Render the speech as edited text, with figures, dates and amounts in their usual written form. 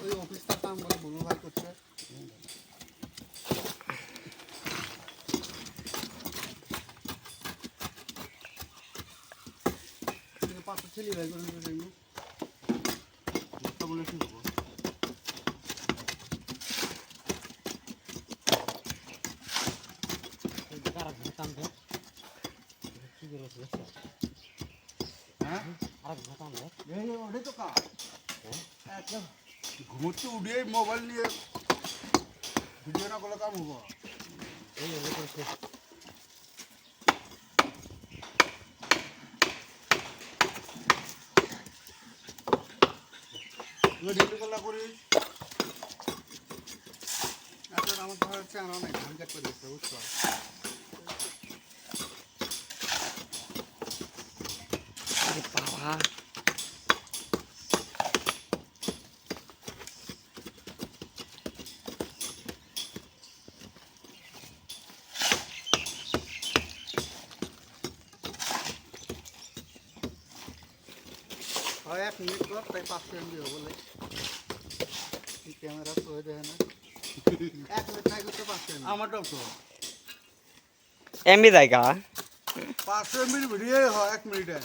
ওই অফিসটার কাম বলে বুলু ভাই করছে। পাঁচটা ছেলে ভাই করে বলে কি হবো? ঘুমোচ্ছে উঠে মোবাইল নিয়ে ভিডিও না করলে কাম হবো। ডিউটি করলা করিস এখন আমার ধর হচ্ছে আমার অনেক ধান কাট করে দিচ্ছে বুঝছো। বাবা হয় 1 মিনিট পর তাই 500 MB বলে ক্যামেরা তো দেয় না 1 মিনিট নাই করতে 500 MB আমারটাও তো এমবি জায়গা 500 MB ভিডিও হয় 1 মিনিটে